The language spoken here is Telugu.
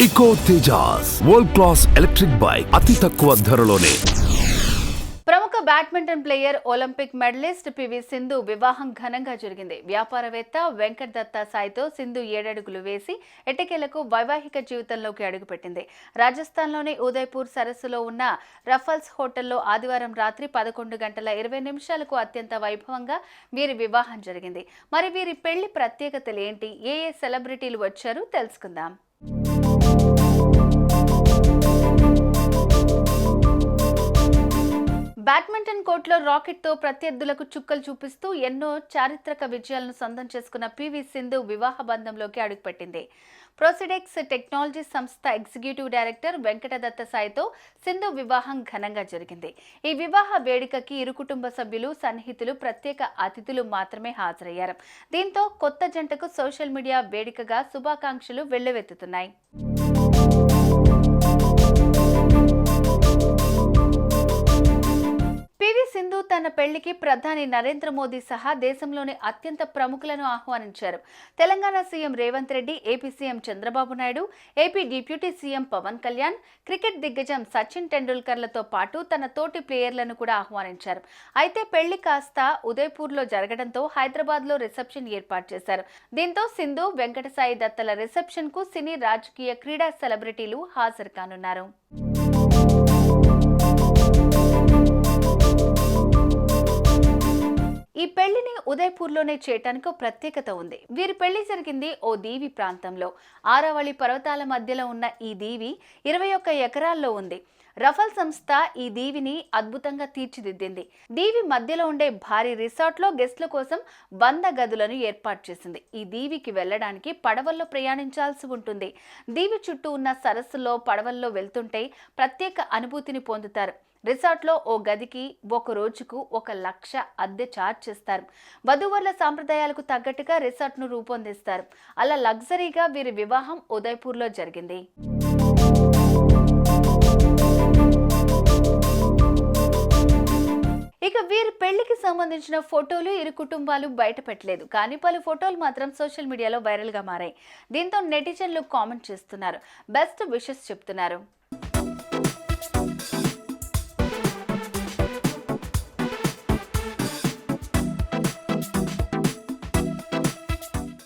Eco Tejas world class electric bike అతి తక్కువ ధరలోనే. ప్రముఖ badminton player, Olympic medallist PV Sindhu వివాహం ఘనంగా జరిగింది. వ్యాపారవేత్త వెంకట్ దత్తా సాయితో సింధు 7 అడుగులు వేసి ఎట్టకేలకు వైవాహిక జీవితంలోకి అడుగుపెట్టింది. రాజస్థాన్లోని ఉదయ్పూర్ సరస్సులో ఉన్న రఫల్స్ హోటల్లో ఆదివారం రాత్రి 11 గంటల 20 నిమిషాలకు అత్యంత వైభవంగా వీరి వివాహం జరిగింది. మరి వీరి పెళ్లి ప్రత్యేకతలు ఏంటి? ఏ సెలబ్రిటీలు వచ్చారు తెలుసుకుందాం. బ్యాడ్మింటన్ కోర్టులో రాకెట్తో ప్రత్యర్థులకు చుక్కలు చూపిస్తూ ఎన్నో చారిత్రక విజయాలను సొంతం చేసుకున్న పివి సింధు వివాహ బంధంలోకి అడుగుపెట్టింది. ప్రోసిడెక్స్ టెక్నాలజీ సంస్థ ఎగ్జిక్యూటివ్ డైరెక్టర్ వెంకటదత్త సాయితో సింధు వివాహం ఘనంగా జరిగింది. ఈ వివాహ వేడుకకి ఇరు కుటుంబ సభ్యులు, సన్నిహితులు, ప్రత్యేక అతిథులు మాత్రమే హాజరయ్యారు. దీంతో కొత్త జంటకు సోషల్ మీడియా వేదికగా శుభాకాంక్షలు వెల్లువెత్తుతున్నాయి. పివి సింధు తన పెళ్లికి ప్రధాని నరేంద్ర మోదీ సహా దేశంలోని అత్యంత ప్రముఖులను ఆహ్వానించారు. Telangana CM Revanth Reddy, AP CM Chandrababu Naidu, AP deputy CM Pawan Kalyan, cricket దిగ్గజం సచిన్ టెండూల్కర్లతో పాటు తన తోటి ప్లేయర్లను కూడా ఆహ్వానించారు. అయితే పెళ్లి కాస్త ఉదయ్పూర్లో జరగడంతో హైదరాబాద్లో రిసెప్షన్ ఏర్పాటు చేశారు. దీంతో సింధు, వెంకటసాయి దత్తల రిసెప్షన్ కు సినీ, రాజకీయ, క్రీడా సెలబ్రిటీలు హాజరు కానున్నారు. ఈ పెళ్లిని ఉదయ్పూర్లోనే చేయటానికి ప్రత్యేకత ఉంది. వీరి పెళ్లి జరిగింది ఓ దీవి ప్రాంతంలో. ఆరావళి పర్వతాల మధ్యలో ఉన్న ఈ దీవి 21 ఎకరాల్లో ఉంది. రఫల్ సంస్థ ఈ దీవిని అద్భుతంగా తీర్చిదిద్దింది. దీవి మధ్యలో ఉండే భారీ రిసార్ట్లో గెస్ట్ల కోసం 100 గదులను ఏర్పాటు చేసింది. ఈ దీవికి వెళ్లడానికి పడవల్లో ప్రయాణించాల్సి ఉంటుంది. దీవి చుట్టూ ఉన్న సరస్సులో పడవల్లో వెళ్తుంటే ప్రత్యేక అనుభూతిని పొందుతారు. రిసార్ట్లో ఓ గదికి ఒక రోజుకు 1 లక్ష అద్దె ఛార్జ్ చేస్తారు. వధూవరుల సాంప్రదాయాలకు తగ్గట్టుగా రిసార్ట్ను రూపొందిస్తారు. అలా లగ్జరీగా వీరి వివాహం ఉదయ్పూర్లో జరిగింది. ఇక వీరి పెళ్లికి సంబంధించిన ఫోటోలు ఇరు కుటుంబాలు బయట పెట్టలేదు. కానీ పలు ఫోటోలు మాత్రం సోషల్ మీడియాలో వైరల్ గా మారాయి. దీంతో నెటిజన్లు కామెంట్ చేస్తున్నారు, బెస్ట్ విషెస్ చెప్తున్నారు.